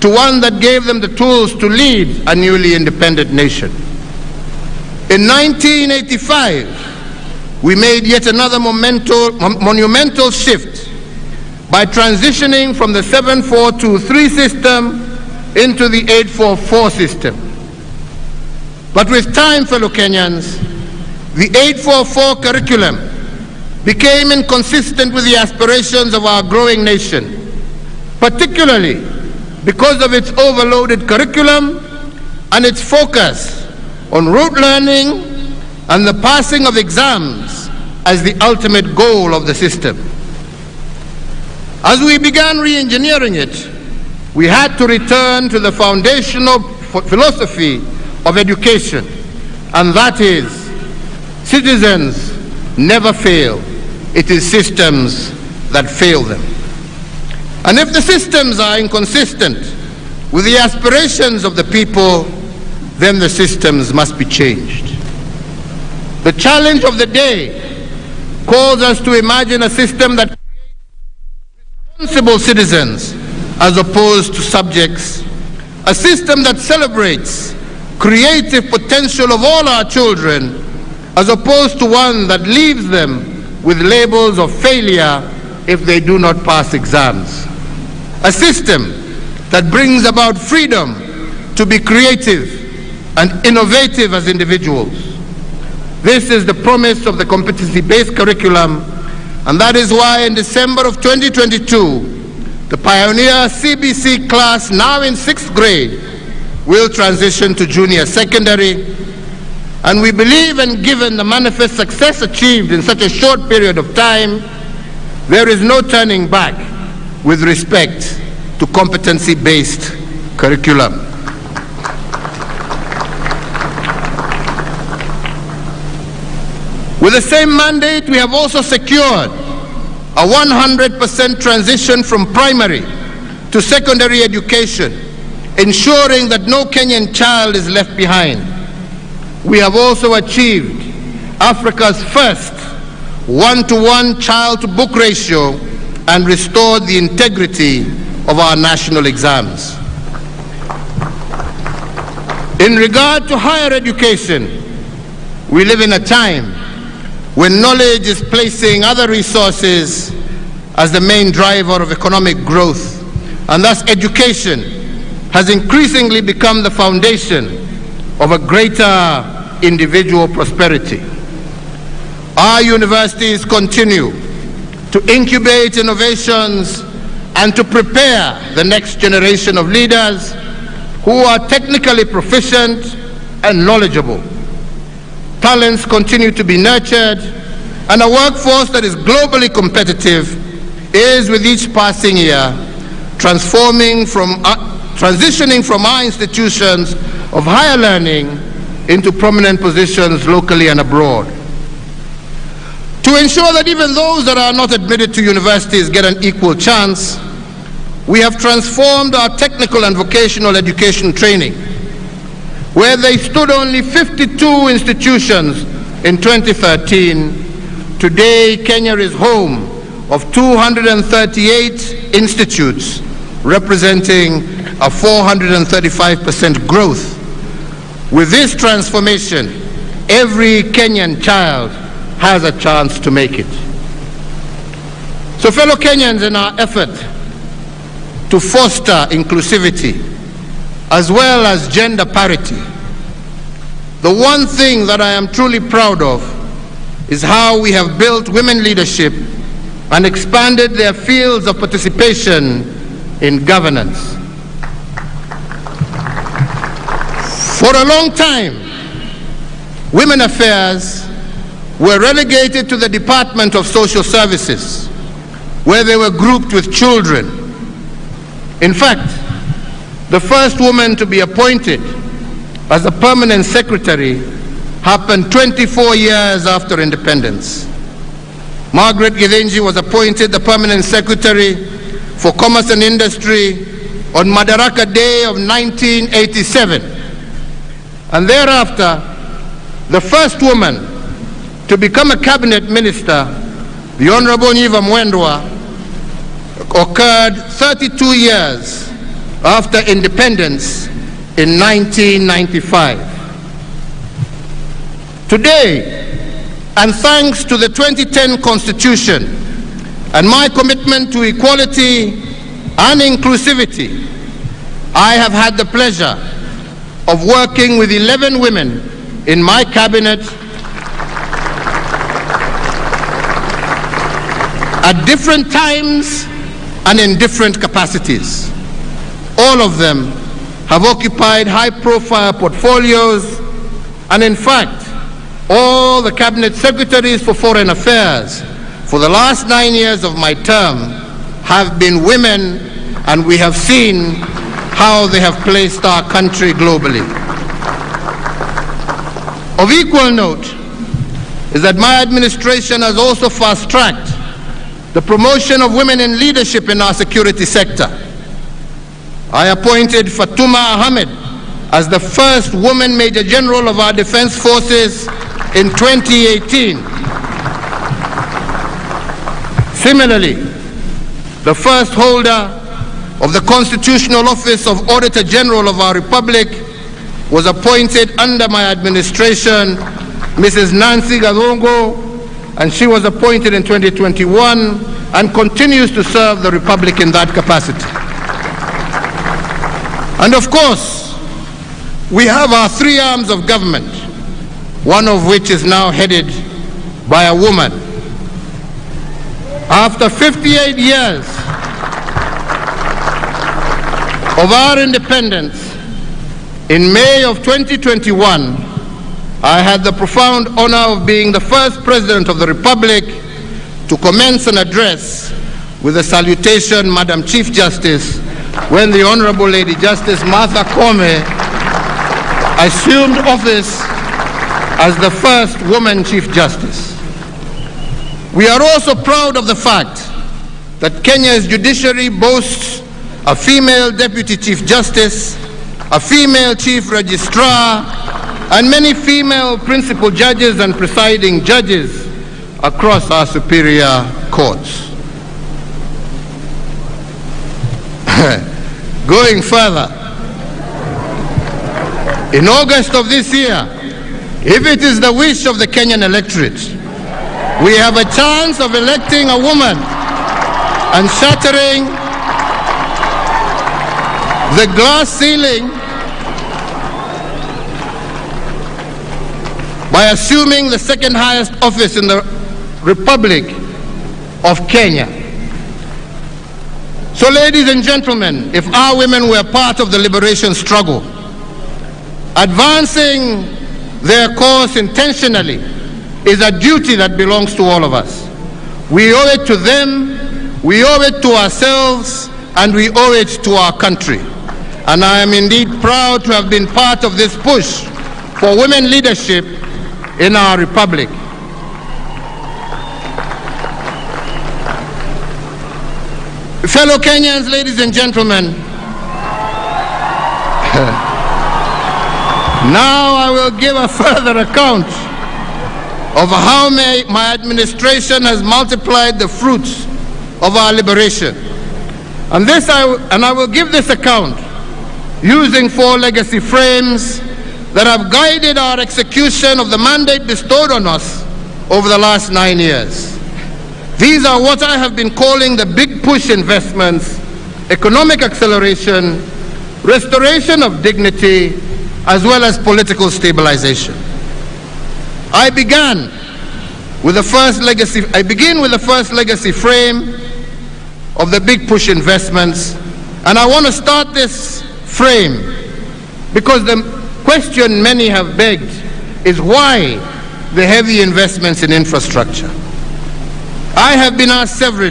to one that gave them the tools to lead a newly independent nation. In 1985, we made yet another monumental shift by transitioning from the 7423 system into the 844 system. But with time, fellow Kenyans, the 844 curriculum became inconsistent with the aspirations of our growing nation, particularly because of its overloaded curriculum and its focus on rote learning and the passing of exams as the ultimate goal of the system. As we began re-engineering it, we had to return to the foundational philosophy of education, and that is, citizens never fail. It is systems that fail them. And if the systems are inconsistent with the aspirations of the people, then the systems must be changed. The challenge of the day calls us to imagine a system that creates responsible citizens as opposed to subjects, a system that celebrates creative potential of all our children as opposed to one that leaves them with labels of failure if they do not pass exams. A system that brings about freedom to be creative and innovative as individuals. This is the promise of the competency-based curriculum, and that is why in December of 2022, the pioneer CBC class, now in 6th grade, will transition to junior secondary. And we believe, and given the manifest success achieved in such a short period of time, there is no turning back with respect to competency-based curriculum. With the same mandate, we have also secured a 100% transition from primary to secondary education, ensuring that no Kenyan child is left behind. We have also achieved Africa's first one-to-one child-to-book ratio and restored the integrity of our national exams. In regard to higher education, we live in a time when knowledge is placing other resources as the main driver of economic growth, and thus education has increasingly become the foundation of a greater individual prosperity. Our universities continue to incubate innovations and to prepare the next generation of leaders who are technically proficient and knowledgeable. Talents continue to be nurtured, and a workforce that is globally competitive is, with each passing year, transitioning from our institutions of higher learning into prominent positions locally and abroad. To ensure that even those that are not admitted to universities get an equal chance, we have transformed our technical and vocational education training. Where they stood only 52 institutions in 2013, today Kenya is home of 238 institutes, representing a 435% growth. With this transformation, every Kenyan child has a chance to make it. So, fellow Kenyans, in our effort to foster inclusivity as well as gender parity, the one thing that I am truly proud of is how we have built women leadership and expanded their fields of participation in governance. For a long time, women affairs were relegated to the Department of Social Services, where they were grouped with children. In fact, the first woman to be appointed as a permanent secretary happened 24 years after independence. Margaret Githinji was appointed the permanent secretary for Commerce and Industry on Madaraka Day of 1987. And thereafter, the first woman to become a cabinet minister, the Honorable Nyiva Mwendwa, occurred 32 years after independence in 1995. Today, and thanks to the 2010 Constitution and my commitment to equality and inclusivity, I have had the pleasure of working with 11 women in my cabinet at different times and in different capacities. All of them have occupied high-profile portfolios, and in fact, all the cabinet secretaries for foreign affairs for the last 9 years of my term have been women, and we have seen how they have placed our country globally. Of equal note is that my administration has also fast-tracked the promotion of women in leadership in our security sector. I appointed Fatuma Ahmed as the first woman Major General of our Defense Forces in 2018. Similarly, the first holder of the constitutional office of Auditor General of our Republic was appointed under my administration, Mrs. Nancy Gadongo, and she was appointed in 2021 and continues to serve the Republic in that capacity. And of course, we have our three arms of government, one of which is now headed by a woman. After 58 years of our independence, in May of 2021, I had the profound honor of being the first President of the Republic to commence an address with a salutation, Madam Chief Justice, when the Honorable Lady Justice Martha Karua assumed office as the first woman Chief Justice. We are also proud of the fact that Kenya's judiciary boasts a female Deputy Chief Justice, a female Chief Registrar, and many female principal judges and presiding judges across our superior courts. Going further, in August of this year, if it is the wish of the Kenyan electorate, we have a chance of electing a woman and shattering the glass ceiling by assuming the second highest office in the Republic of Kenya. So, ladies and gentlemen, if our women were part of the liberation struggle, advancing their cause intentionally is a duty that belongs to all of us. We owe it to them, we owe it to ourselves, and we owe it to our country. And I am indeed proud to have been part of this push for women leadership in our republic. Fellow Kenyans, ladies and gentlemen, now I will give a further account of how my administration has multiplied the fruits of our liberation. And I will give this account using 4 legacy frames that have guided our execution of the mandate bestowed on us over the last 9 years. These are what I have been calling the big push investments, economic acceleration, restoration of dignity, as well as political stabilization. I begin with the first legacy frame of the big push investments, and I want to start this frame because the question many have begged is why the heavy investments in infrastructure. I have been asked several